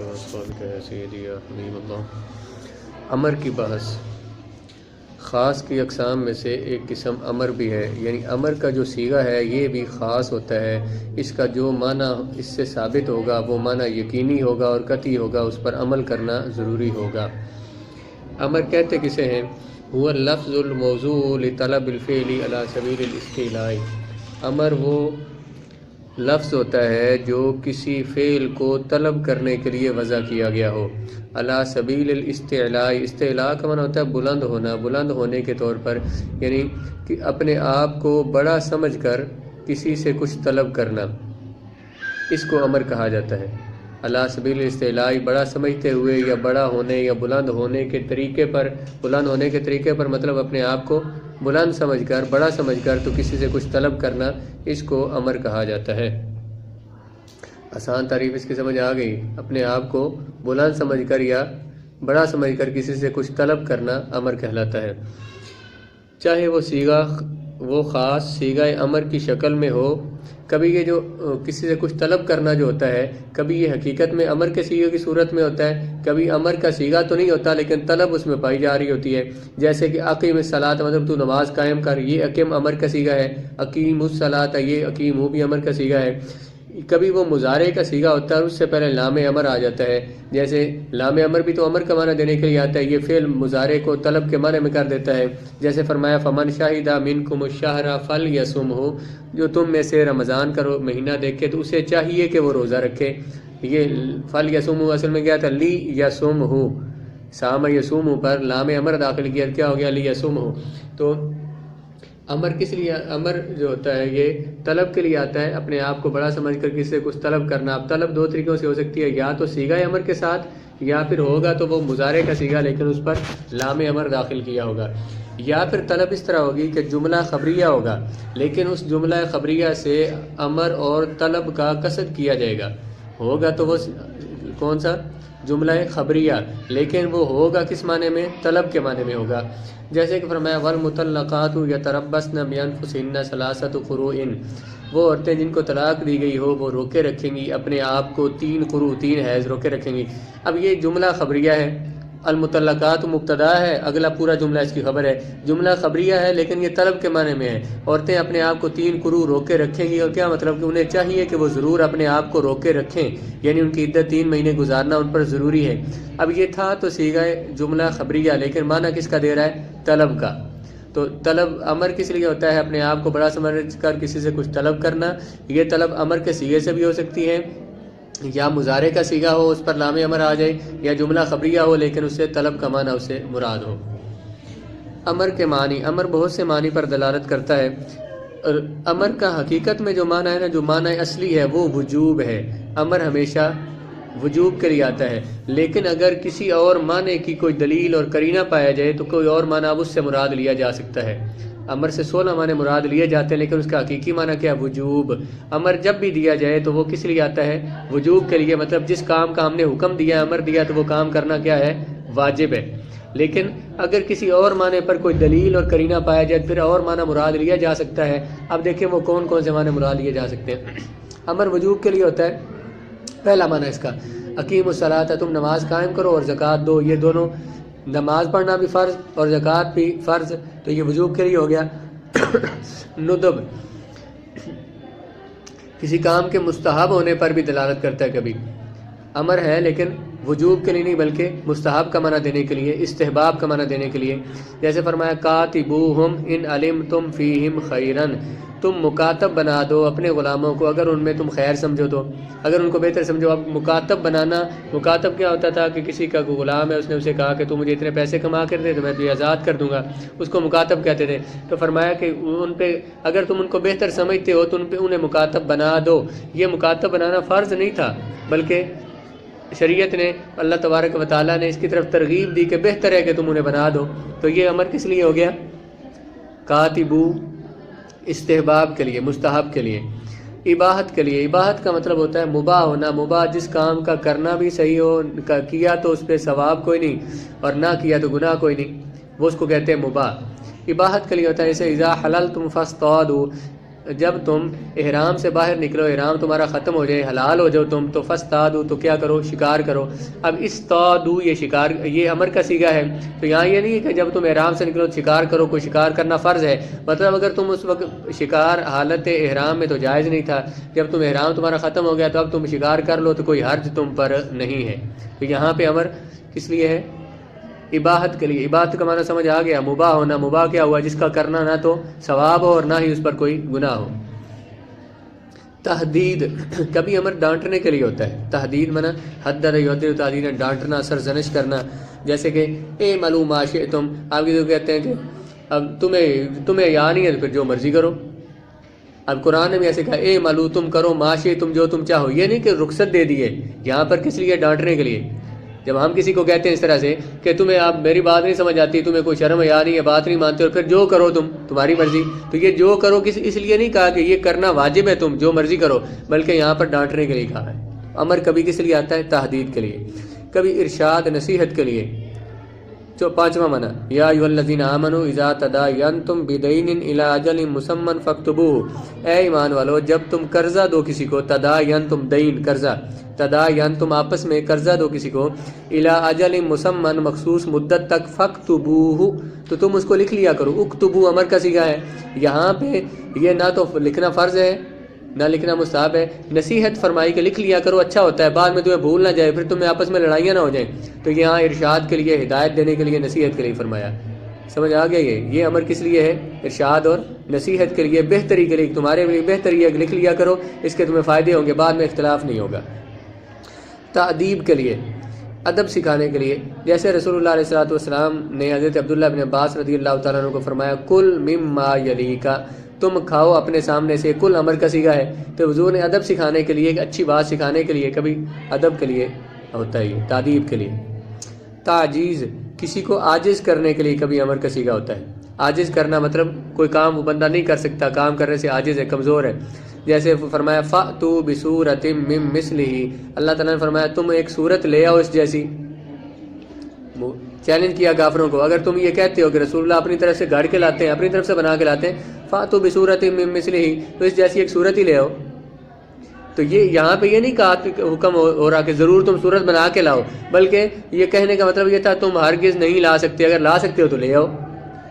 سیدی یا حبیب اللہ۔ امر کی بحث۔ خاص کی اقسام میں سے ایک قسم امر بھی ہے، یعنی امر کا جو صیغہ ہے یہ بھی خاص ہوتا ہے، اس کا جو معنی اس سے ثابت ہوگا وہ معنی یقینی ہوگا اور قطعی ہوگا، اس پر عمل کرنا ضروری ہوگا۔ امر کہتے کسے ہیں؟ هو اللفظ الموضوع لطلب الفعل على سبیل الاستعلاء۔ امر وہ لفظ ہوتا ہے جو کسی فعل کو طلب کرنے کے لیے وضع کیا گیا ہو، علی سبیل الاستعلاء۔ استعلاء کا معنی ہوتا ہے بلند ہونا، بلند ہونے کے طور پر، یعنی کہ اپنے آپ کو بڑا سمجھ کر کسی سے کچھ طلب کرنا، اس کو امر کہا جاتا ہے۔ علی سبیل الاستعلاء، بڑا سمجھتے ہوئے یا بڑا ہونے یا بلند ہونے کے طریقے پر، بلند ہونے کے طریقے پر مطلب اپنے آپ کو بلند سمجھ کر، بڑا سمجھ کر تو کسی سے کچھ طلب کرنا، اس کو امر کہا جاتا ہے۔ آسان تعریف اس کی سمجھ آ گئی؟ اپنے آپ کو بلند سمجھ کر یا بڑا سمجھ کر کسی سے کچھ طلب کرنا امر کہلاتا ہے، چاہے وہ صیغہ وہ خاص صیغہ امر کی شکل میں ہو۔ کبھی یہ جو کسی سے کچھ طلب کرنا جو ہوتا ہے، کبھی یہ حقیقت میں امر کے صیغے کی صورت میں ہوتا ہے، کبھی امر کا صیغہ تو نہیں ہوتا لیکن طلب اس میں پائی جا رہی ہوتی ہے، جیسے کہ اقیم الصلاۃ، مطلب تو نماز قائم کر، یہ اقیم امر کا صیغہ ہے۔ اقیم الصلاۃ، یہ اقیم وہ بھی امر کا صیغہ ہے۔ کبھی وہ مضارع کا صیغہ ہوتا ہے اور اس سے پہلے لام امر آ جاتا ہے، جیسے لام امر بھی تو امر کا معنی دینے کے لیے آتا ہے، یہ فعل مضارع کو طلب کے معنی میں کر دیتا ہے، جیسے فرمایا فمن شہد منکم الشہر فلیصمہ، جو تم میں سے رمضان کا مہینہ دیکھے تو اسے چاہیے کہ وہ روزہ رکھے۔ یہ فلیصمہ اصل میں کیا تھا؟ لی یصمہ، سام یصوم پر لام امر داخل کیا، کیا ہو گیا؟ لی یصمہ۔ تو امر کس لیے؟ امر جو ہوتا ہے یہ طلب کے لیے آتا ہے، اپنے آپ کو بڑا سمجھ کر کسی سے کچھ طلب کرنا۔ اب طلب دو طریقوں سے ہو سکتی ہے، یا تو صیغہ امر کے ساتھ، یا پھر ہوگا تو وہ مضارع کا صیغہ لیکن اس پر لام امر داخل کیا ہوگا، یا پھر طلب اس طرح ہوگی کہ جملہ خبریہ ہوگا لیکن اس جملہ خبریہ سے امر اور طلب کا قصد کیا جائے گا، ہوگا تو وہ کون سا؟ جملہ خبریہ، لیکن وہ ہوگا کس معنی میں؟ طلب کے معنی میں ہوگا، جیسے کہ فرمایا والمطلقات یتربصن بانفسہن ثلاثۃ قروء، وہ عورتیں جن کو طلاق دی گئی ہو وہ روکے رکھیں گی اپنے آپ کو 3 قروء، 3 حیض روکے رکھیں گی۔ اب یہ جملہ خبریہ ہے، المطلقات مبتدا ہے، اگلا پورا جملہ اس کی خبر ہے، جملہ خبریہ ہے لیکن یہ طلب کے معنی میں ہے۔ عورتیں اپنے آپ کو 3 قروء روکے رکھیں گی، اور کیا مطلب کہ انہیں چاہیے کہ وہ ضرور اپنے آپ کو روکے رکھیں، یعنی ان کی عدت 3 مہینے گزارنا ان پر ضروری ہے۔ اب یہ تھا تو صیغہ جملہ خبریہ، لیکن معنی کس کا دے رہا ہے؟ طلب کا۔ تو طلب امر کس لیے ہوتا ہے؟ اپنے آپ کو بڑا سمجھ کر کسی سے کچھ طلب کرنا۔ یہ طلب امر کے صیغے سے بھی ہو سکتی ہے، یا مضارع کا صیغہ ہو اس پر لام امر آ جائے، یا جملہ خبریہ ہو لیکن اس سے طلب کا معنی اس سے مراد ہو۔ امر کے معنی، امر بہت سے معنی پر دلالت کرتا ہے۔ امر کا حقیقت میں جو معنی ہے نا، جو معنی اصلی ہے وہ وجوب ہے۔ امر ہمیشہ وجوب کے لیے آتا ہے، لیکن اگر کسی اور معنی کی کوئی دلیل اور قرینہ پایا جائے تو کوئی اور معنی اب اس سے مراد لیا جا سکتا ہے۔ امر سے 16 معنی مراد لیے جاتے ہیں لیکن اس کا حقیقی معنی کیا ہے؟ وجوب۔ امر جب بھی دیا جائے تو وہ کس لیے آتا ہے؟ وجوب کے لیے، مطلب جس کام کا ہم نے حکم دیا، امر دیا تو وہ کام کرنا کیا ہے؟ واجب ہے۔ لیکن اگر کسی اور معنی پر کوئی دلیل اور قرینہ پایا جائے پھر اور معنی مراد لیا جا سکتا ہے۔ اب دیکھیں وہ کون کون سے معنی مراد لیے جا سکتے ہیں۔ امر وجوب کے لیے ہوتا ہے، پہلا معنی اس کا اقیم الصلاۃ، تم نماز قائم کرو اور زکوٰۃ دو، یہ دونوں، نماز پڑھنا بھی فرض اور زکوٰۃ بھی فرض، تو یہ وجوب کے لیے ہو گیا۔ ندب کسی کام کے مستحب ہونے پر بھی دلالت کرتا ہے، کبھی امر ہے لیکن وجوب کے لیے نہیں بلکہ مستحب کا معنی دینے کے لیے، استحباب کا معنی دینے کے لیے، جیسے فرمایا کاتبوہم ان علمتم فیہم خیرا، تم مکاتب بنا دو اپنے غلاموں کو اگر ان میں تم خیر سمجھو تو، اگر ان کو بہتر سمجھو۔ اب مکاتب بنانا، مکاتب کیا ہوتا تھا کہ کسی کا کوئی غلام ہے، اس نے اسے کہا کہ تم مجھے اتنے پیسے کما کر دے تو میں تجھے آزاد کر دوں گا، اس کو مکاتب کہتے تھے۔ تو فرمایا کہ ان پہ اگر تم ان کو بہتر سمجھتے ہو تو ان پہ انہیں مکاتب بنا دو۔ یہ مکاتب بنانا فرض نہیں تھا بلکہ شریعت نے، اللہ تبارک و تعالیٰ نے اس کی طرف ترغیب دی کہ بہتر ہے کہ تم انہیں بنا دو۔ تو یہ امر کس لیے ہو گیا؟ کاتبو، استحباب کے لیے، مستحب کے لیے۔ اباحت کے لیے، اباحت کا مطلب ہوتا ہے مباح ہونا، مباح جس کام کا کرنا بھی صحیح ہو، کیا تو اس پہ ثواب کوئی نہیں اور نہ کیا تو گناہ کوئی نہیں، وہ اس کو کہتے ہیں مباح۔ اباحت کے لیے ہوتا ہے جیسے اذا حللتم فاصطادوا، جب تم احرام سے باہر نکلو، احرام تمہارا ختم ہو جائے، حلال ہو جاؤ تم، تو فاصطادوا تو کیا کرو، شکار کرو۔ اب اصطادوا یہ شکار، یہ امر کا صیغہ ہے، تو یہاں یہ نہیں ہے کہ جب تم احرام سے نکلو شکار کرو، کوئی شکار کرنا فرض ہے، مطلب اگر تم اس وقت شکار حالت احرام میں تو جائز نہیں تھا، جب تم احرام تمہارا ختم ہو گیا تو اب تم شکار کر لو تو کوئی حرج تم پر نہیں ہے۔ تو یہاں پہ امر کس لیے ہے؟ اباحت کے لیے۔ اباحت کا معنی سمجھ آ گیا، مباح ہونا۔ مباح کیا ہوا؟ جس کا کرنا نہ تو ثواب ہو اور نہ ہی اس پر کوئی گناہ ہو۔ تحدید، کبھی امر ڈانٹنے کے لیے ہوتا ہے۔ تحدید منع حدر یحدر تحدید، ڈانٹنا، سرزنش کرنا، جیسے کہ اے ملو ما شئتم، آپ کی تو کہتے ہیں کہ اب تمہیں یا نہیں ہے تو پھر جو مرضی کرو۔ اب قرآن نے بھی ایسے کہا اے ملو، تم کرو، ما شئتم، جو تم چاہو، یہ نہیں کہ رخصت دے دیے، یہاں پر کس لیے؟ ڈانٹنے کے لیے۔ جب ہم کسی کو کہتے ہیں اس طرح سے کہ تمہیں آپ میری بات نہیں سمجھ آتی، تمہیں کوئی شرم یا نہیں ہے، بات نہیں مانتے، اور پھر جو کرو تمہاری مرضی، تو یہ جو کرو اس لیے نہیں کہا کہ یہ کرنا واجب ہے، تم جو مرضی کرو، بلکہ یہاں پر ڈانٹنے کے لیے کہا ہے۔ امر کبھی کس لیے آتا ہے؟ تحدید کے لیے، کبھی ارشاد نصیحت کے لیے۔ جو پانچواں منع، یا ایھا الذین آمنوا اذا تداینتم بدین الی اجل مسمی فاکتبوہ، اے ایمان والو جب تم قرضہ دو کسی کو، تداینتم دین قرضہ، تداینتم آپس میں قرضہ دو کسی کو، الی اجل مسمی مخصوص مدت تک، فاکتبوہ تو تم اس کو لکھ لیا کرو۔ اکتبو امر کا صیغہ ہے، یہاں پہ یہ نہ تو لکھنا فرض ہے نہ لکھنا مستحب ہے، نصیحت فرمائی کہ لکھ لیا کرو، اچھا ہوتا ہے، بعد میں تمہیں بھول نہ جائے، پھر تمہیں آپس میں لڑائیاں نہ ہو جائیں، تو یہاں ارشاد کے لیے، ہدایت دینے کے لیے، نصیحت کے لیے فرمایا۔ سمجھ آ گیا؟ یہ امر کس لیے ہے؟ ارشاد اور نصیحت کے لیے، بہتری کے لیے، تمہارے لیے بہتری ہے کہ لکھ لیا کرو، اس کے تمہیں فائدے ہوں گے، بعد میں اختلاف نہیں ہوگا۔ تأدیب کے لیے، ادب سکھانے کے لیے، جیسے رسول اللہ علیہ والسلام نے حضرت عبداللہ بن عباس رضی اللہ تعالیٰ عنہ کو فرمایا کل مما یلیک، تم کھاؤ اپنے سامنے سے، کل امر کا صیغہ ہے، تو حضور نے ادب سکھانے کے لیے، ایک اچھی بات سکھانے کے لیے، کبھی ادب کے لیے ہوتا ہے، تادیب کے لیے۔ تعجیز، کسی کو عاجز کرنے کے لیے کبھی امر کا صیغہ ہوتا ہے۔ عاجز کرنا مطلب کوئی کام وہ بندہ نہیں کر سکتا، کام کرنے سے عاجز ہے، کمزور ہے، جیسے فرمایا فَأْتُوا بِسُورَةٍ مِّن مِّثْلِهِ، اللہ تعالیٰ نے فرمایا تم ایک صورت لے آؤ اس جیسی، چیلنج کیا کافروں کو، اگر تم یہ کہتے ہو کہ رسول اللہ اپنی طرف سے گھڑ کے لاتے ہیں، اپنی طرف سے بنا کے لاتے ہیں، فَأْتُوا بِسُورَةٍ مِّن مِّثْلِهِ، تو اس جیسی ایک صورت ہی لے آؤ۔ تو یہ یہاں پہ یہ نہیں کہا حکم ہو رہا کہ ضرور تم صورت بنا کے لاؤ، بلکہ یہ کہنے کا مطلب یہ تھا تم ہرگز نہیں لا سکتے، اگر لا سکتے ہو تو لے آؤ۔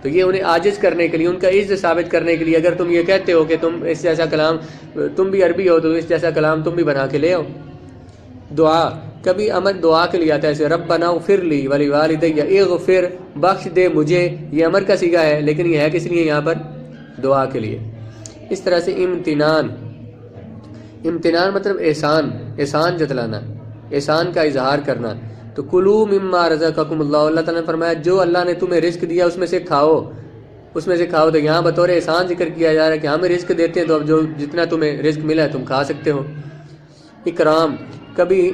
تو یہ انہیں عاجز کرنے کے لیے، ان کا عجز ثابت کرنے کے لیے، اگر تم یہ کہتے ہو کہ تم اس جیسا کلام، تم بھی عربی ہو تو اس جیسا کلام تم بھی بنا کے لے آؤ۔ دعا، کبھی امر دعا کے لیے آتا ہے، جیسے ربنا اغفر لی ولوالدی، اغفر بخش دے مجھے، یہ امر کا صیغہ ہے، لیکن یہ ہے کس لیے؟ یہاں پر دعا کے لیے۔ اس طرح سے امتنان، امتنان مطلب احسان جتلانا، احسان کا اظہار کرنا، تو کلو مما رزقکم اللہ، اللہ تعالیٰ نے فرمایا جو اللہ نے تمہیں رزق دیا اس میں سے کھاؤ، اس میں سے کھاؤ، تو یہاں بطور احسان ذکر کیا جا رہا ہے کہ ہمیں رزق دیتے ہیں تو اب جو جتنا تمہیں رزق ملا ہے تم کھا سکتے ہو۔ اکرام، کبھی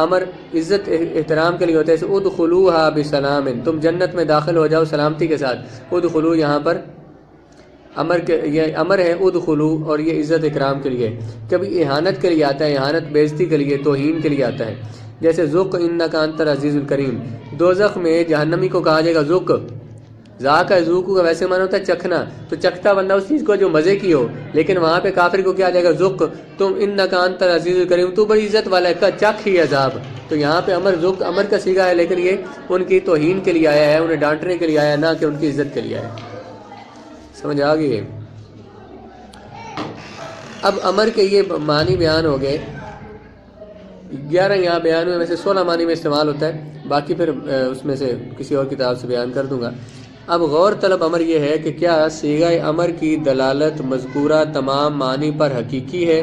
امر عزت احترام کے لیے ہوتا ہے، جیسے ادخلوها بسلام، تم جنت میں داخل ہو جاؤ سلامتی کے ساتھ۔ ادخلو یہاں پر یہ امر ہے ادخلو، اور یہ عزت اکرام کے لیے۔ کبھی اہانت کے لیے آتا ہے، اہانت بیزتی کے لیے، توہین کے لیے آتا ہے، جیسے ذق انک انت العزیز الکریم، دوزخ میں جہنمی کو کہا جائے گا ذق، ذاق کا ذوق کا ویسے معنی ہوتا ہے چکھنا، تو چکھتا بندہ اس چیز کو جو مزے کی ہو، لیکن وہاں پہ کافر کو کیا جائے گا ذق، تم انک انت العزیز الکریم، تو بڑی عزت والا ہے، چکھ ہی عذاب۔ تو یہاں پہ امر ذق امر کا صیغہ ہے، لیکن یہ ان کی توہین کے لیے آیا ہے، انہیں ڈانٹنے کے لیے آیا ہے، نہ کہ ان کی عزت کے لیے آیا ہے۔ سمجھ آ گئی ہے؟ اب امر کے یہ معنی بیان ہو گئے، 11 یہاں بیان ہوئے، میں سے 16 معنی میں استعمال ہوتا ہے، باقی پھر اس میں سے کسی اور کتاب سے بیان کر دوں گا۔ اب غور طلب امر یہ ہے کہ کیا صیغہ امر کی دلالت مذکورہ تمام معنی پر حقیقی ہے،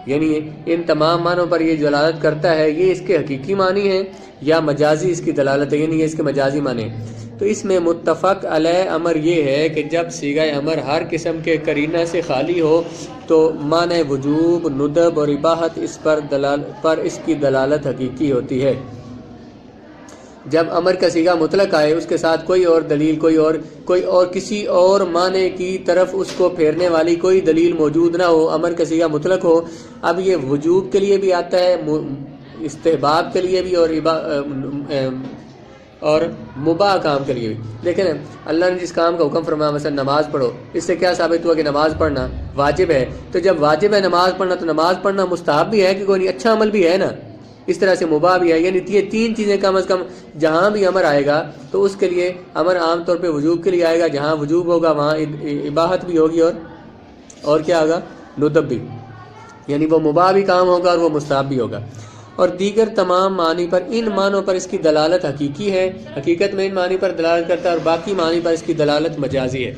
یعنی ان تمام معنوں پر یہ دلالت کرتا ہے، یہ اس کے حقیقی معنی ہیں، یا مجازی اس کی دلالت ہے، یعنی یہ اس کے مجازی معنی ہیں۔ تو اس میں متفق علیہ امر یہ ہے کہ جب صیغہ امر ہر قسم کے قرینہ سے خالی ہو تو معنی وجوب، ندب اور اباحت اس پر اس کی دلالت حقیقی ہوتی ہے۔ جب امر کا صیغہ مطلق آئے، اس کے ساتھ کوئی اور دلیل، کوئی اور کسی اور معنی کی طرف اس کو پھیرنے والی کوئی دلیل موجود نہ ہو، امر کا صیغہ مطلق ہو، اب یہ وجوب کے لیے بھی آتا ہے، استحباب کے لیے بھی، اور اور مباح کام کے لیے بھی. دیکھیں نا اللہ نے جس کام کا حکم فرمایا مثلا نماز پڑھو، اس سے کیا ثابت ہوا کہ نماز پڑھنا واجب ہے. تو جب واجب ہے نماز پڑھنا تو نماز پڑھنا مستحب بھی ہے کہ کوئی نہیں، اچھا عمل بھی ہے نا. اس طرح سے مباح بھی ہے. یعنی یہ تین چیزیں کم از کم جہاں بھی امر آئے گا تو اس کے لیے امر عام طور پہ وجوب کے لیے آئے گا. جہاں وجوب ہوگا وہاں اباحت بھی ہوگی اور کیا ہوگا، ندب بھی. یعنی وہ مباح بھی کام ہوگا اور وہ مستحب بھی ہوگا. اور دیگر تمام معنی پر ان معنوں پر اس کی دلالت حقیقی ہے، حقیقت میں ان معنی پر دلالت کرتا ہے، اور باقی معنی پر اس کی دلالت مجازی ہے.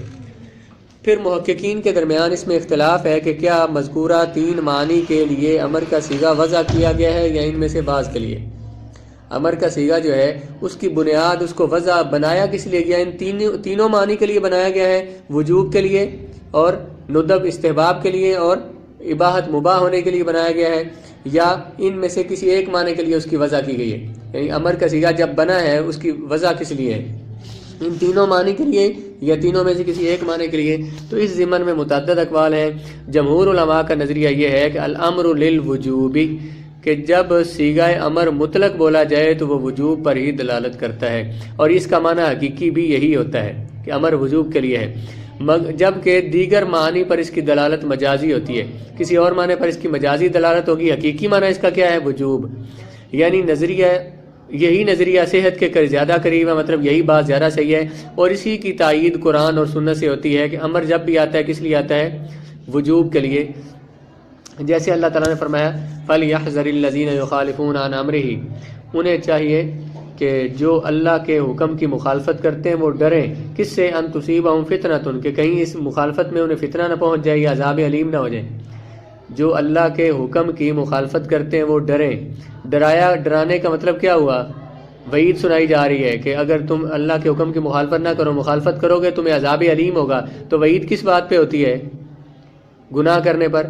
پھر محققین کے درمیان اس میں اختلاف ہے کہ کیا مذکورہ تین معنی کے لیے امر کا صیغہ وضع کیا گیا ہے یا ان میں سے بعض کے لیے. امر کا صیغہ جو ہے اس کی بنیاد، اس کو وضع بنایا کس لیے گیا؟ ان تینوں معنی کے لیے بنایا گیا ہے، وجوب کے لیے اور ندب استحباب کے لیے اور اباحت مباح ہونے کے لیے بنایا گیا ہے، یا ان میں سے کسی ایک معنی کے لیے اس کی وضع کی گئی ہے؟ یعنی امر کا صیغہ جب بنا ہے اس کی وضع کس لیے ہے؟ ان تینوں معنی کے لیے یا تینوں میں سے کسی ایک معنی کے لیے؟ تو اس ضمن میں متعدد اقوال ہیں. جمہور علماء کا نظریہ یہ ہے کہ الامر للوجوب، کہ جب صیغہ امر مطلق بولا جائے تو وہ وجوب پر ہی دلالت کرتا ہے، اور اس کا معنی حقیقی بھی یہی ہوتا ہے کہ امر وجوب کے لیے ہے. جبکہ دیگر معنی پر اس کی دلالت مجازی ہوتی ہے. کسی اور معنی پر اس کی مجازی دلالت ہوگی، حقیقی معنی اس کا کیا ہے؟ وجوب. یعنی یہی نظریہ صحت کے زیادہ قریب ہے، مطلب یہی بات زیادہ صحیح ہے، اور اسی کی تائید قرآن اور سنت سے ہوتی ہے کہ امر جب بھی آتا ہے کس لیے آتا ہے؟ وجوب کے لیے. جیسے اللہ تعالیٰ نے فرمایا فَلْيَحْذَرِ الَّذِينَ يُخَالِفُونَ عَنْ أَمْرِهِ، انہیں چاہیے کہ جو اللہ کے حکم کی مخالفت کرتے ہیں وہ ڈریں. کس سے؟ ان تصیبہم فتنۃ، کہ کہیں اس مخالفت میں انہیں فتنہ نہ پہنچ جائے یا عذاب علیم نہ ہو جائے. جو اللہ کے حکم کی مخالفت کرتے ہیں وہ ڈریں. ڈرانے کا مطلب کیا ہوا؟ وعید سنائی جا رہی ہے کہ اگر تم اللہ کے حکم کی مخالفت نہ کرو، مخالفت کرو گے تمہیں عذاب علیم ہوگا. تو وعید کس بات پہ ہوتی ہے؟ گناہ کرنے پر.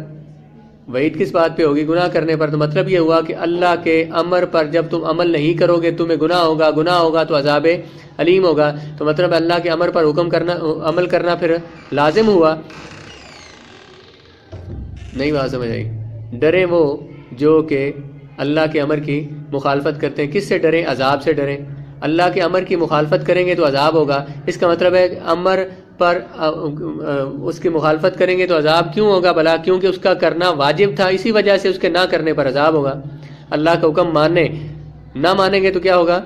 وعید کس بات پہ ہوگی؟ گناہ کرنے پر. تو مطلب یہ ہوا کہ اللہ کے امر پر جب تم عمل نہیں کرو گے تمہیں گناہ ہوگا تو عذاب علیم ہوگا. تو مطلب اللہ کے امر پر عمل کرنا پھر لازم ہوا. نہیں بات سمجھ آئی؟ ڈریں وہ جو کہ اللہ کے امر کی مخالفت کرتے ہیں. کس سے ڈریں؟ عذاب سے ڈریں. اللہ کے امر کی مخالفت کریں گے تو عذاب ہوگا. اس کا مطلب ہے امر پر اس کی مخالفت کریں گے تو عذاب کیوں ہوگا بھلا؟ کیونکہ اس کا کرنا واجب تھا، اسی وجہ سے اس کے نہ کرنے پر عذاب ہوگا. اللہ کا حکم نہ مانیں گے تو کیا ہوگا؟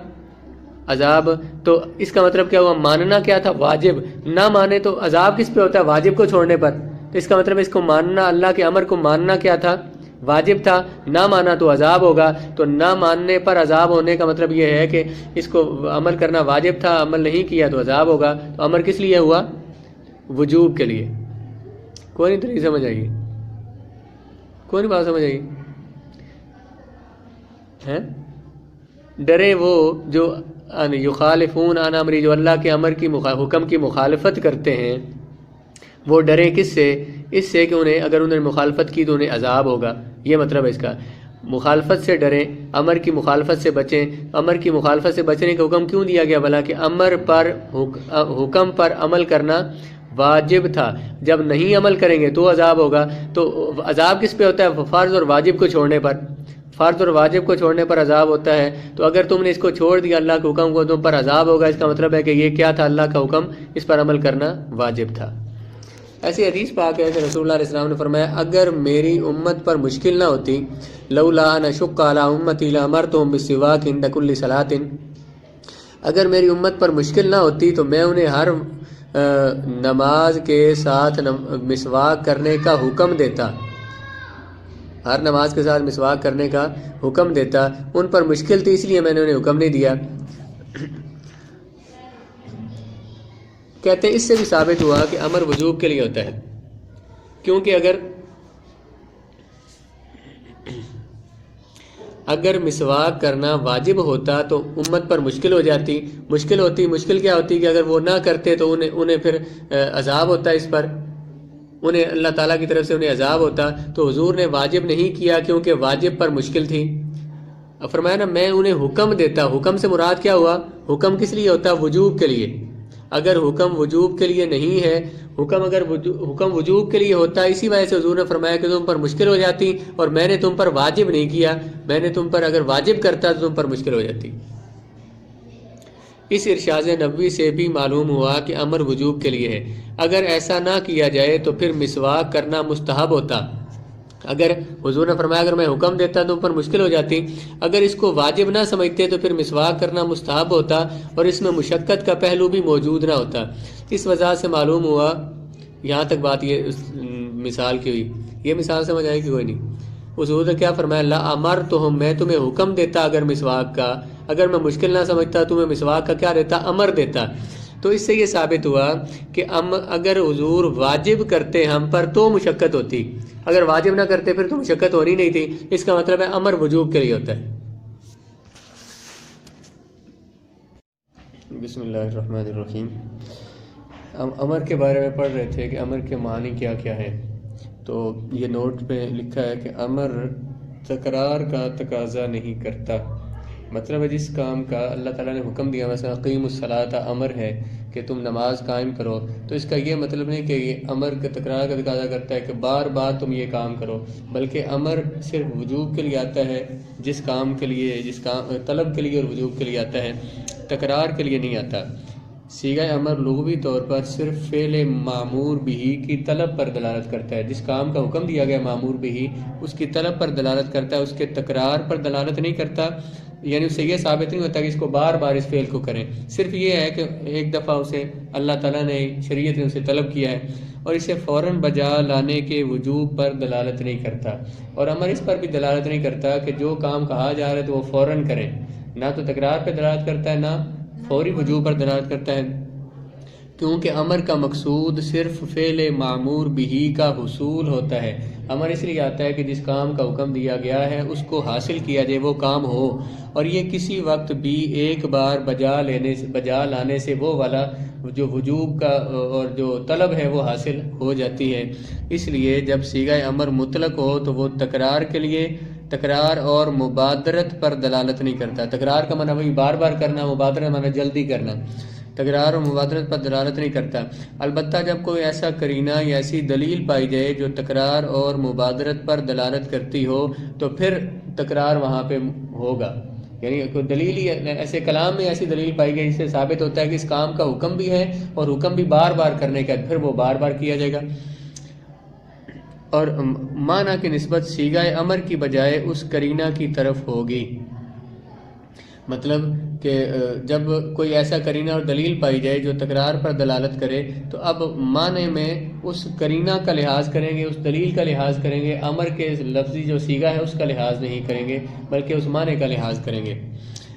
عذاب. تو اس کا مطلب کیا ہوا؟ ماننا کیا تھا؟ واجب. نہ مانے تو عذاب کس پہ ہوتا ہے؟ واجب کو چھوڑنے پر. تو اس کا مطلب اس کو ماننا، اللہ کے امر کو ماننا کیا تھا؟ واجب تھا. نہ مانا تو عذاب ہوگا. تو نہ ماننے پر عذاب ہونے کا مطلب یہ ہے کہ اس کو عمل کرنا واجب تھا، عمل نہیں کیا تو عذاب ہوگا. تو امر کس لیے ہوا؟ وجوب کے لیے. کوئی نہیں تو نہیں سمجھ آئی؟ کوئی نہیں بات سمجھ آئی؟ ڈرے وہ جو یخالفون عن امری، جو اللہ کے امر کی حکم کی مخالفت کرتے ہیں، وہ ڈریں کس سے؟ اس سے کہ اگر انہیں مخالفت کی تو انہیں عذاب ہوگا. یہ مطلب ہے اس کا. مخالفت سے ڈریں، امر کی مخالفت سے بچیں. امر کی مخالفت سے بچنے کا حکم کیوں دیا گیا بھلا؟ کہ امر پر حکم پر عمل کرنا واجب تھا. جب نہیں عمل کریں گے تو عذاب ہوگا. تو عذاب کس پہ ہوتا ہے؟ فرض اور واجب کو چھوڑنے پر. فرض اور واجب کو چھوڑنے پر عذاب ہوتا ہے. تو اگر تم نے اس کو چھوڑ دیا اللہ کے حکم کو، تم پر عذاب ہوگا. اس کا مطلب ہے کہ یہ کیا تھا؟ اللہ کا حکم، اس پر عمل کرنا واجب تھا. ایسی حدیث پاک ہے کہ رسول اللہ علیہ السلام نے فرمایا اگر میری امت پر مشکل نہ ہوتی، لولا ان اشق علی امتی لامرتهم بالسواک عند كل صلاۃ، اگر میری امت پر مشکل نہ ہوتی تو میں انہیں ہر نماز کے ساتھ مسواک کرنے کا حکم دیتا. ہر نماز کے ساتھ مسواک کرنے کا حکم دیتا. ان پر مشکل تھی اس لیے میں نے انہیں حکم نہیں دیا. کہتے ہیں اس سے بھی ثابت ہوا کہ امر وجوب کے لیے ہوتا ہے، کیونکہ اگر مسواک کرنا واجب ہوتا تو امت پر مشکل ہو جاتی. مشکل کیا ہوتی کہ اگر وہ نہ کرتے تو انہیں پھر عذاب ہوتا ہے. اس پر انہیں اللہ تعالیٰ کی طرف سے انہیں عذاب ہوتا. تو حضور نے واجب نہیں کیا کیونکہ واجب پر مشکل تھی. فرمایا نا میں انہیں حکم دیتا. حکم سے مراد کیا ہوا؟ حکم کس لیے ہوتا ہے؟ وجوب کے لیے. اگر حکم وجوب کے لیے نہیں ہے، حکم وجوب کے لیے ہوتا، اسی وجہ سے حضور نے فرمایا کہ تم پر مشکل ہو جاتی اور میں نے تم پر واجب نہیں کیا. میں نے تم پر اگر واجب کرتا تو تم پر مشکل ہو جاتی. اس ارشاد نبوی سے بھی معلوم ہوا کہ امر وجوب کے لیے ہے۔ اگر ایسا نہ کیا جائے تو پھر مسواک کرنا مستحب ہوتا۔ اگر حضور نے فرمایا اگر میں حکم دیتا تو پر مشکل ہو جاتی، اگر اس کو واجب نہ سمجھتے تو پھر مسواک کرنا مستحب ہوتا اور اس میں مشقت کا پہلو بھی موجود نہ ہوتا۔ اس وجہ سے معلوم ہوا، یہاں تک بات یہ مثال کی ہوئی، یہ مثال سمجھ آئے کہ کوئی نہیں؟ حضور نے کیا فرمایا؟ لا امرتہم، میں تمہیں حکم دیتا اگر مسواک کا، اگر میں مشکل نہ سمجھتا تمہیں مسواک کا کیا دیتا؟ امر دیتا۔ تو اس سے یہ ثابت ہوا کہ اگر حضور واجب کرتے ہم پر تو مشقت ہوتی، اگر واجب نہ کرتے پھر تو مشقت ہونی نہیں تھی۔ اس کا مطلب ہے امر وجوب کے لیے ہوتا ہے۔ بسم اللہ الرحمن الرحیم۔ ہم امر کے بارے میں پڑھ رہے تھے کہ امر کے معنی کیا کیا ہے۔ تو یہ نوٹ پہ لکھا ہے کہ امر تکرار کا تقاضا نہیں کرتا، مطلب ہے جس کام کا اللہ تعالیٰ نے حکم دیا، مثلا قیم الصلاۃ امر ہے کہ تم نماز قائم کرو، تو اس کا یہ مطلب نہیں کہ یہ امر کا تکرار کا تقاضا کرتا ہے کہ بار بار تم یہ کام کرو، بلکہ امر صرف وجوب کے لیے آتا ہے، جس کام کے لیے، جس کام طلب کے لیے اور وجوب کے لیے آتا ہے، تکرار کے لیے نہیں آتا۔ صیغہ امر لغوی طور پر صرف فعل معمور بہ کی طلب پر دلالت کرتا ہے، جس کام کا حکم دیا گیا معمور بہ اس کی طلب پر دلالت کرتا ہے، اس کے تکرار پر دلالت نہیں کرتا، یعنی اس سے یہ ثابت نہیں ہوتا کہ اس کو بار بار اس فعل کو کریں، صرف یہ ہے کہ ایک دفعہ اسے اللہ تعالیٰ نے، شریعت نے اسے طلب کیا ہے، اور اسے فوراً بجا لانے کے وجوب پر دلالت نہیں کرتا۔ اور امر اس پر بھی دلالت نہیں کرتا کہ جو کام کہا جا رہا ہے تو وہ فوراً کریں، نہ تو تکرار پہ دلالت کرتا ہے نہ فوری وجوب پر دلالت کرتا ہے، کیونکہ امر کا مقصود صرف فعل معمور بہ کا حصول ہوتا ہے۔ امر اس لیے آتا ہے کہ جس کام کا حکم دیا گیا ہے اس کو حاصل کیا جائے، وہ کام ہو، اور یہ کسی وقت بھی ایک بار بجا لانے سے وہ والا جو وجوب کا اور جو طلب ہے وہ حاصل ہو جاتی ہے۔ اس لیے جب صیغہ امر مطلق ہو تو وہ تکرار کے لیے، تکرار اور مبادرت پر دلالت نہیں کرتا۔ تکرار کا معنی وہی بار بار کرنا، مبادرت معنی جلدی کرنا، تکرار اور مبادرت پر دلالت نہیں کرتا۔ البتہ جب کوئی ایسا قرینہ یا ایسی دلیل پائی جائے جو تکرار اور مبادرت پر دلالت کرتی ہو تو پھر تکرار وہاں پہ ہوگا، یعنی کوئی دلیل ہی ایسے کلام میں ایسی دلیل پائی گئی جس سے ثابت ہوتا ہے کہ اس کام کا حکم بھی ہے اور حکم بھی بار بار کرنے کا ہے، پھر وہ بار بار کیا جائے گا۔ اور معنی کی نسبت صیغہ امر کی بجائے اس قرینہ کی طرف ہوگی، مطلب کہ جب کوئی ایسا قرینہ اور دلیل پائی جائے جو تکرار پر دلالت کرے تو اب معنی میں اس قرینہ کا لحاظ کریں گے، اس دلیل کا لحاظ کریں گے، امر کے لفظی جو صیغہ ہے اس کا لحاظ نہیں کریں گے بلکہ اس معنی کا لحاظ کریں گے۔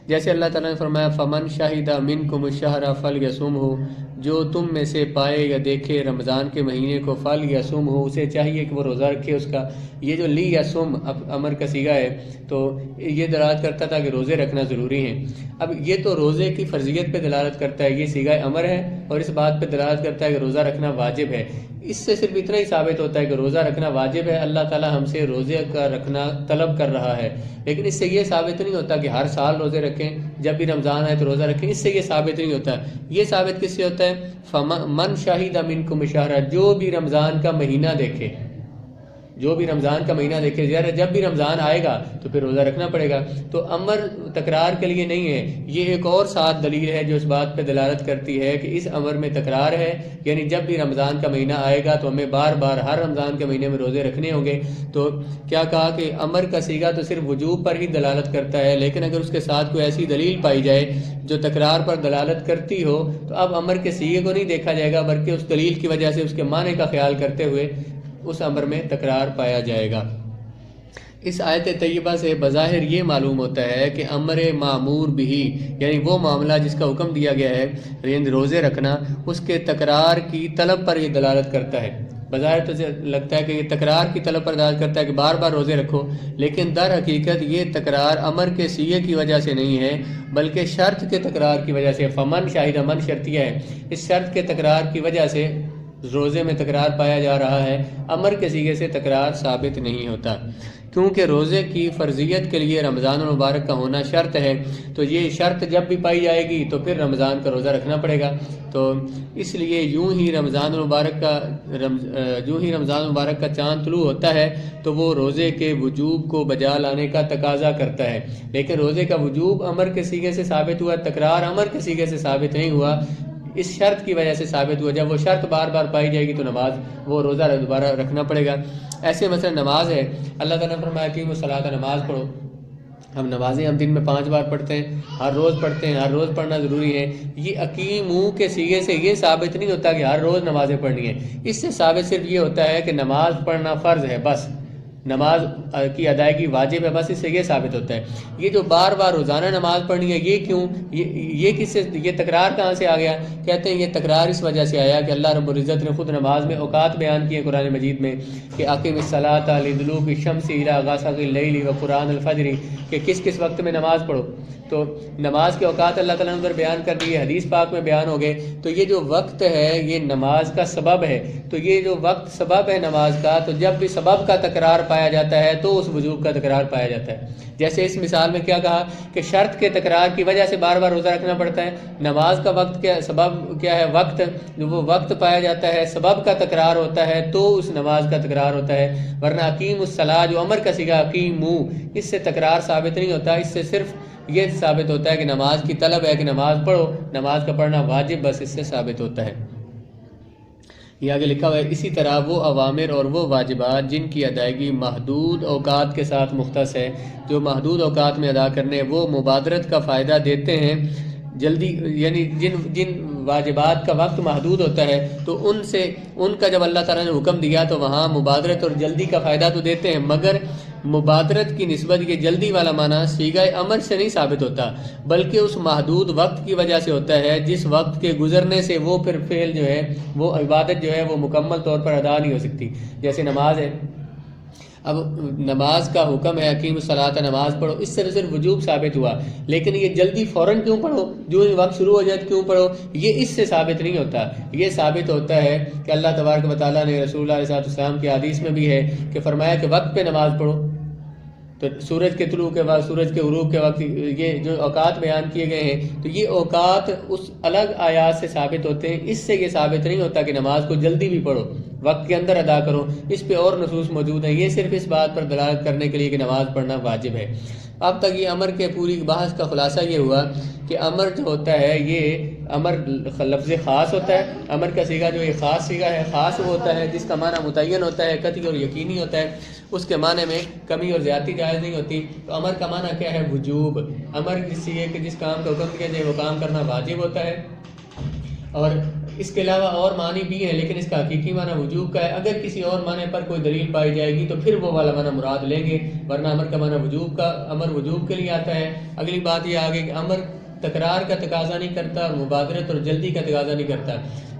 جیسے اللہ تعالیٰ نے فرمایا فمن شہد منکم الشہر فلیصمہ، جو تم میں سے پائے یا دیکھے رمضان کے مہینے کو فلیصمہ، اسے چاہیے کہ وہ روزہ رکھے۔ اس کا یہ جو لیصم امر کا صیغہ ہے تو یہ دلالت کرتا تھا کہ روزے رکھنا ضروری ہیں۔ اب یہ تو روزے کی فرضیت پہ دلالت کرتا ہے، یہ صیغہ امر ہے، اور اس بات پہ دلالت کرتا ہے کہ روزہ رکھنا واجب ہے۔ اس سے صرف اتنا ہی ثابت ہوتا ہے کہ روزہ رکھنا واجب ہے، اللہ تعالیٰ ہم سے روزے کا رکھنا طلب کر رہا ہے، لیکن اس سے یہ ثابت نہیں ہوتا کہ ہر سال روزے رکھیں، جب بھی رمضان آئے تو روزہ رکھیں، اس سے یہ ثابت نہیں ہوتا۔ یہ ثابت کس سے ہوتا ہے؟ من شہد منکم الشہر، جو بھی رمضان کا مہینہ دیکھے، جو بھی رمضان کا مہینہ دیکھے، جب بھی رمضان آئے گا تو پھر روزہ رکھنا پڑے گا۔ تو امر تکرار کے لیے نہیں ہے، یہ ایک اور ساتھ دلیل ہے جو اس بات پہ دلالت کرتی ہے کہ اس امر میں تکرار ہے، یعنی جب بھی رمضان کا مہینہ آئے گا تو ہمیں بار بار ہر رمضان کے مہینے میں روزے رکھنے ہوں گے۔ تو کیا کہا کہ امر کا صیغہ تو صرف وجوب پر ہی دلالت کرتا ہے، لیکن اگر اس کے ساتھ کوئی ایسی دلیل پائی جائے جو تکرار پر دلالت کرتی ہو تو اب امر کے صیغے کو نہیں دیکھا جائے گا بلکہ اس دلیل کی وجہ سے اس کے معنی کا خیال کرتے ہوئے اس امر میں تکرار پایا جائے گا۔ اس آیت طیبہ سے بظاہر یہ معلوم ہوتا ہے کہ امر معمور بہ، یعنی وہ معاملہ جس کا حکم دیا گیا ہے یعنی روزے رکھنا، اس کے تکرار کی طلب پر یہ دلالت کرتا ہے۔ بظاہر تو لگتا ہے کہ یہ تکرار کی طلب پر دلالت کرتا ہے کہ بار بار روزے رکھو، لیکن در حقیقت یہ تکرار امر کے صیغے کی وجہ سے نہیں ہے بلکہ شرط کے تکرار کی وجہ سے۔ فمن شاہد، من شرطیہ ہے، اس شرط کے تکرار کی وجہ سے روزے میں تکرار پایا جا رہا ہے، امر کے صیغے سے تکرار ثابت نہیں ہوتا۔ کیونکہ روزے کی فرضیت کے لیے رمضان المبارک کا ہونا شرط ہے، تو یہ شرط جب بھی پائی جائے گی تو پھر رمضان کا روزہ رکھنا پڑے گا۔ تو اس لیے یوں ہی رمضان المبارک کا چاند طلوع ہوتا ہے تو وہ روزے کے وجوب کو بجا لانے کا تقاضا کرتا ہے، لیکن روزے کا وجوب امر کے صیغے سے ثابت ہوا، تکرار امر کے صیغے سے ثابت نہیں ہوا، اس شرط کی وجہ سے ثابت ہوا۔ جب وہ شرط بار بار پائی جائے گی تو وہ روزہ دوبارہ رکھنا پڑے گا۔ ایسے مثلا نماز ہے، اللہ تعالیٰ نے فرمایا کہ وہ صلاۃ نماز پڑھو۔ ہم نمازیں ہم دن میں 5 بار پڑھتے ہیں، ہر روز پڑھتے ہیں، ہر روز پڑھنا ضروری ہے۔ یہ اقیموا کے صیغے سے یہ ثابت نہیں ہوتا کہ ہر روز نمازیں پڑھنی ہیں، اس سے ثابت صرف یہ ہوتا ہے کہ نماز پڑھنا فرض ہے، بس نماز کی ادائیگی واجب ہے، بس اس سے یہ ثابت ہوتا ہے۔ یہ جو بار بار روزانہ نماز پڑھنی ہے، یہ کیوں؟ یہ کس سے، یہ تکرار کہاں سے آ گیا؟ کہتے ہیں یہ تکرار اس وجہ سے آیا کہ اللہ رب العزت نے خود نماز میں اوقات بیان کیے قرآن مجید میں کہ اقم الصلاۃ لدلوک الشمس الی غسق اللیل وقرآن الفجر، کہ کس کس وقت میں نماز پڑھو۔ تو نماز کے اوقات اللہ تعالیٰ نے ادھر بیان کر دیے، حدیث پاک میں بیان ہو گئے۔ تو یہ جو وقت ہے یہ نماز کا سبب ہے، تو یہ جو وقت سبب ہے نماز کا، تو جب بھی سبب کا تکرار پایا جاتا ہے تو اس وجوب کا تکرار پایا جاتا ہے۔ جیسے اس مثال میں کیا کہا کہ شرط کے تکرار کی وجہ سے بار بار روزہ رکھنا پڑتا ہے۔ نماز کا وقت کیا سبب کیا ہے؟ وقت، جو وہ وقت پایا جاتا ہے، سبب کا تکرار ہوتا ہے تو اس نماز کا تکرار ہوتا ہے، ورنہ اقیم الصلاۃ جو امر کا صیغہ اقیموا، اس سے تکرار ثابت نہیں ہوتا، اس سے صرف یہ ثابت ہوتا ہے کہ نماز کی طلب ہے کہ نماز پڑھو، نماز کا پڑھنا واجب، بس اس سے ثابت ہوتا ہے۔ یہ آگے لکھا ہوا ہے اسی طرح وہ اوامر اور وہ واجبات جن کی ادائیگی محدود اوقات کے ساتھ مختص ہے، جو محدود اوقات میں ادا کرنے وہ مبادرت کا فائدہ دیتے ہیں، جلدی، یعنی جن واجبات کا وقت محدود ہوتا ہے تو ان کا جب اللہ تعالیٰ نے حکم دیا تو وہاں مبادرت اور جلدی کا فائدہ تو دیتے ہیں، مگر مبادرت کی نسبت یہ جلدی والا معنی صیغہ امر سے نہیں ثابت ہوتا، بلکہ اس محدود وقت کی وجہ سے ہوتا ہے جس وقت کے گزرنے سے وہ پھر فعل جو ہے، وہ عبادت جو ہے وہ مکمل طور پر ادا نہیں ہو سکتی۔ جیسے نماز ہے، اب نماز کا حکم ہے اقیم الصلاۃ، نماز پڑھو، اس سے صرف وجوب ثابت ہوا، لیکن یہ جلدی فوراً کیوں پڑھو، جو وقت شروع ہو جائے کیوں پڑھو، یہ اس سے ثابت نہیں ہوتا۔ یہ ثابت ہوتا ہے کہ اللہ تبارک و تعالیٰ نے رسول اللہ علیہ السلام کی حدیث میں بھی ہے کہ فرمایا کہ وقت پہ نماز پڑھو۔ تو سورج کے طلوع کے بعد سورج کے غروب کے وقت یہ جو اوقات بیان کیے گئے ہیں، تو یہ اوقات اس الگ آیات سے ثابت ہوتے ہیں، اس سے یہ ثابت نہیں ہوتا کہ نماز کو جلدی بھی پڑھو، وقت کے اندر ادا کرو۔ اس پہ اور نصوص موجود ہیں، یہ صرف اس بات پر دلالت کرنے کے لیے کہ نماز پڑھنا واجب ہے۔ اب تک یہ امر کے پوری بحث کا خلاصہ یہ ہوا کہ امر جو ہوتا ہے یہ امر لفظ خاص ہوتا ہے، امر کا صیغہ جو یہ خاص صیغہ ہے، خاص وہ ہوتا ہے جس کا معنی متعین ہوتا ہے، قطعی اور یقینی ہوتا ہے، اس کے معنی میں کمی اور زیادتی جائز نہیں ہوتی۔ تو امر کا معنی کیا ہے؟ وجوب۔ امر کسی ہے کہ جس کام کا حکم کیا جائے وہ کام کرنا واجب ہوتا ہے، اور اس کے علاوہ اور معنی بھی ہیں لیکن اس کا حقیقی معنی وجوب کا ہے۔ اگر کسی اور معنی پر کوئی دلیل پائی جائے گی تو پھر وہ والا معنی مراد لیں گے، ورنہ امر کا معنی وجوب کا، امر وجوب کے لیے آتا ہے۔ اگلی بات یہ آگے کہ امر تکرار کا تقاضا نہیں کرتا اور مبادرت اور جلدی کا تقاضا نہیں کرتا،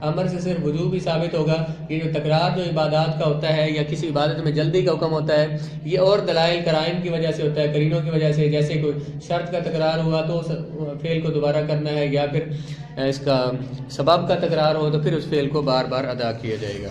امر سے صرف وجوب ہی ثابت ہوگا۔ یہ جو تکرار جو عبادات کا ہوتا ہے یا کسی عبادت میں جلدی کا حکم ہوتا ہے، یہ اور دلائل قرائن کی وجہ سے ہوتا ہے، قرینوں کی وجہ سے، جیسے کوئی شرط کا تکرار ہوا تو اس فعل کو دوبارہ کرنا ہے، یا پھر اس کا سبب کا تکرار ہو تو پھر اس فعل کو بار بار ادا کیا جائے گا۔